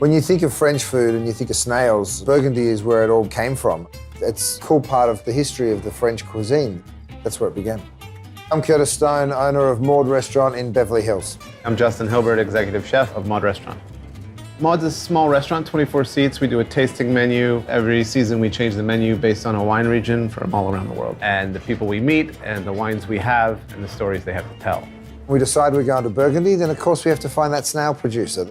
When you think of French food and you think of snails, Burgundy is where it all came from. It's a cool part of the history of the French cuisine. That's where it began. I'm Curtis Stone, owner of Maude Restaurant in Beverly Hills. I'm Justin Hilbert, executive chef of Maude Restaurant. Maude's a small restaurant, 24 seats. We do a tasting menu. Every season we change the menu based on a wine region from all around the world. And the people we meet and the wines we have and the stories they have to tell. We decide we're going to Burgundy, then of course we have to find that snail producer.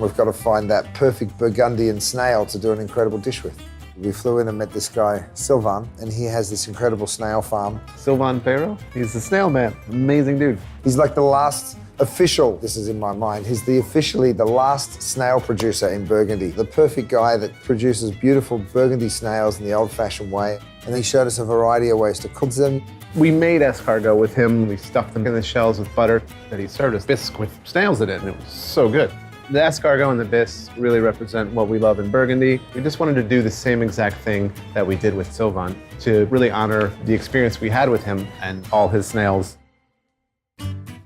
We've got to find that perfect Burgundian snail to do an incredible dish with. We flew in and met this guy, Sylvain, and he has this incredible snail farm. Sylvain Perrault, he's the snail man, amazing dude. He's like the last official, this is in my mind, he's officially the last snail producer in Burgundy. The perfect guy that produces beautiful Burgundy snails in the old-fashioned way. And he showed us a variety of ways to cook them. We made escargot with him. We stuffed them in the shells with butter. That he served us bisque with snails in it, and it was so good. The escargot and the bisque really represent what we love in Burgundy. We just wanted to do the same exact thing that we did with Sylvain to really honor the experience we had with him and all his snails.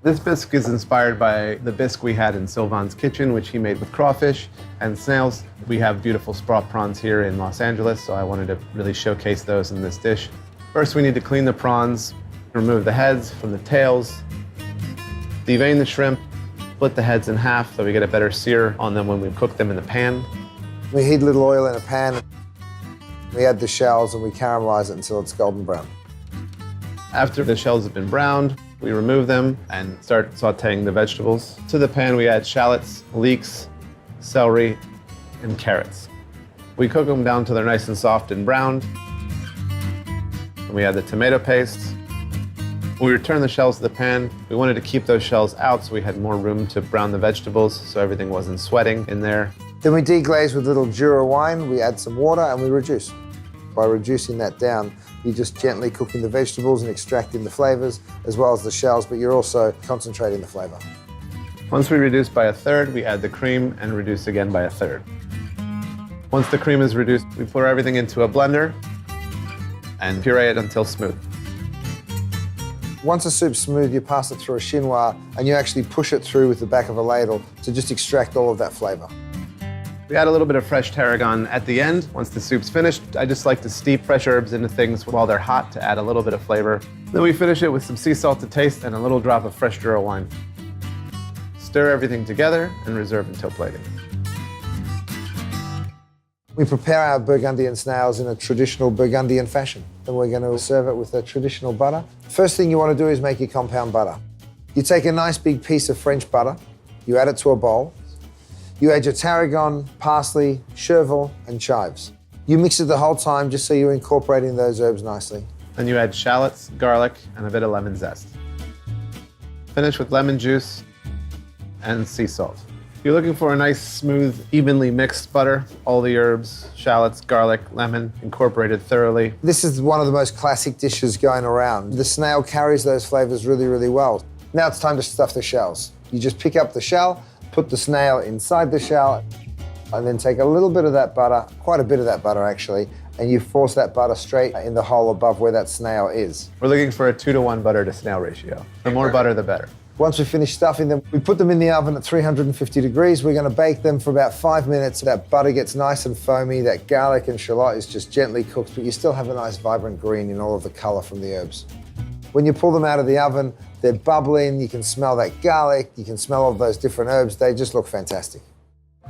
This bisque is inspired by the bisque we had in Sylvain's kitchen, which he made with crawfish and snails. We have beautiful sprout prawns here in Los Angeles, so I wanted to really showcase those in this dish. First, we need to clean the prawns, remove the heads from the tails, devein the shrimp, split the heads in half so we get a better sear on them when we cook them in the pan. We heat a little oil in a pan. We add the shells and we caramelize it until it's golden brown. After the shells have been browned, we remove them and start sauteing the vegetables. To the pan, we add shallots, leeks, celery, and carrots. We cook them down till they're nice and soft and browned. We add the tomato paste. We return the shells to the pan. We wanted to keep those shells out so we had more room to brown the vegetables so everything wasn't sweating in there. Then we deglaze with a little Jura wine. We add some water and we reduce. By reducing that down, you're just gently cooking the vegetables and extracting the flavors as well as the shells, but you're also concentrating the flavor. Once we reduce by a third, we add the cream and reduce again by a third. Once the cream is reduced, we pour everything into a blender and puree it until smooth. Once the soup's smooth, you pass it through a chinois and you actually push it through with the back of a ladle to just extract all of that flavor. We add a little bit of fresh tarragon at the end. Once the soup's finished, I just like to steep fresh herbs into things while they're hot to add a little bit of flavor. Then we finish it with some sea salt to taste and a little drop of fresh Jura wine. Stir everything together and reserve until plating. We prepare our Burgundian snails in a traditional Burgundian fashion. Then we're going to serve it with a traditional butter. First thing you want to do is make your compound butter. You take a nice big piece of French butter, you add it to a bowl. You add your tarragon, parsley, chervil, and chives. You mix it the whole time just so you're incorporating those herbs nicely. Then you add shallots, garlic, and a bit of lemon zest. Finish with lemon juice and sea salt. If you're looking for a nice, smooth, evenly mixed butter, all the herbs, shallots, garlic, lemon, incorporated thoroughly. This is one of the most classic dishes going around. The snail carries those flavors really, really well. Now it's time to stuff the shells. You just pick up the shell, put the snail inside the shell, and then take a little bit of that butter, quite a bit of that butter actually, and you force that butter straight in the hole above where that snail is. We're looking for a 2-to-1 butter to snail ratio. The more butter, the better. Once we finish stuffing them, we put them in the oven at 350 degrees. We're going to bake them for about 5 minutes. That butter gets nice and foamy. That garlic and shallot is just gently cooked, but you still have a nice vibrant green in all of the color from the herbs. When you pull them out of the oven, they're bubbling. You can smell that garlic. You can smell all of those different herbs. They just look fantastic.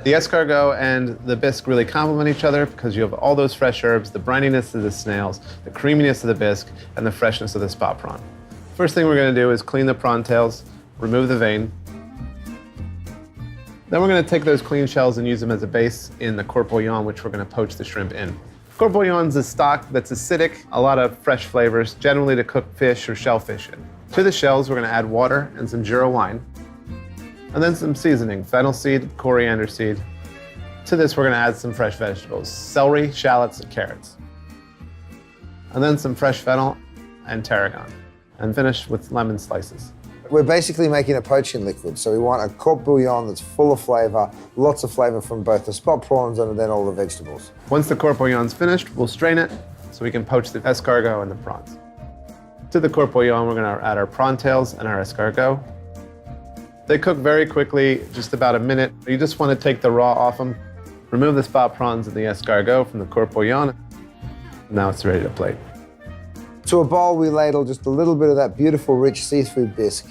The escargot and the bisque really complement each other because you have all those fresh herbs, the brininess of the snails, the creaminess of the bisque, and the freshness of the spa prawn. First thing we're going to do is clean the prawn tails, remove the vein. Then we're going to take those clean shells and use them as a base in the court bouillon, which we're going to poach the shrimp in. Court bouillon is a stock that's acidic, a lot of fresh flavors, generally to cook fish or shellfish in. To the shells, we're going to add water and some Jura wine, and then some seasoning, fennel seed, coriander seed. To this, we're going to add some fresh vegetables, celery, shallots, and carrots. And then some fresh fennel and tarragon, and finish with lemon slices. We're basically making a poaching liquid, so we want a court bouillon that's full of flavor, lots of flavor from both the spot prawns and then all the vegetables. Once the court bouillon's finished, we'll strain it so we can poach the escargot and the prawns. To the court bouillon, we're going to add our prawn tails and our escargot. They cook very quickly, just about a minute. You just want to take the raw off them. Remove the spot prawns and the escargot from the corpouillon. Now it's ready to plate. To a bowl, we ladle just a little bit of that beautiful, rich seafood bisque.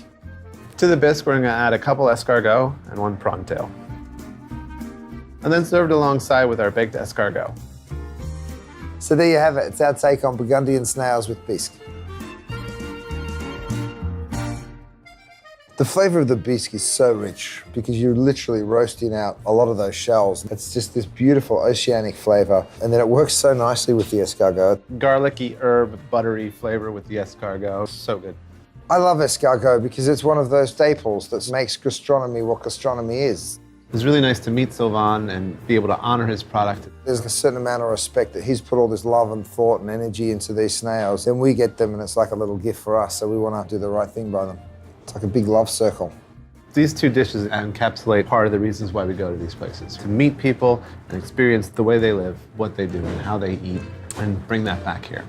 To the bisque, we're going to add a couple escargot and 1 prawn tail. And then served alongside with our baked escargot. So there you have it. It's our take on Burgundian snails with bisque. The flavor of the bisque is so rich because you're literally roasting out a lot of those shells. It's just this beautiful oceanic flavor, and then it works so nicely with the escargot. Garlicky herb, buttery flavor with the escargot. So good. I love escargot because it's one of those staples that makes gastronomy what gastronomy is. It was really nice to meet Sylvain and be able to honor his product. There's a certain amount of respect that he's put all this love and thought and energy into these snails. Then we get them and it's like a little gift for us, so we want to do the right thing by them. It's like a big love circle. These 2 dishes encapsulate part of the reasons why we go to these places. To meet people and experience the way they live, what they do, and how they eat, and bring that back here.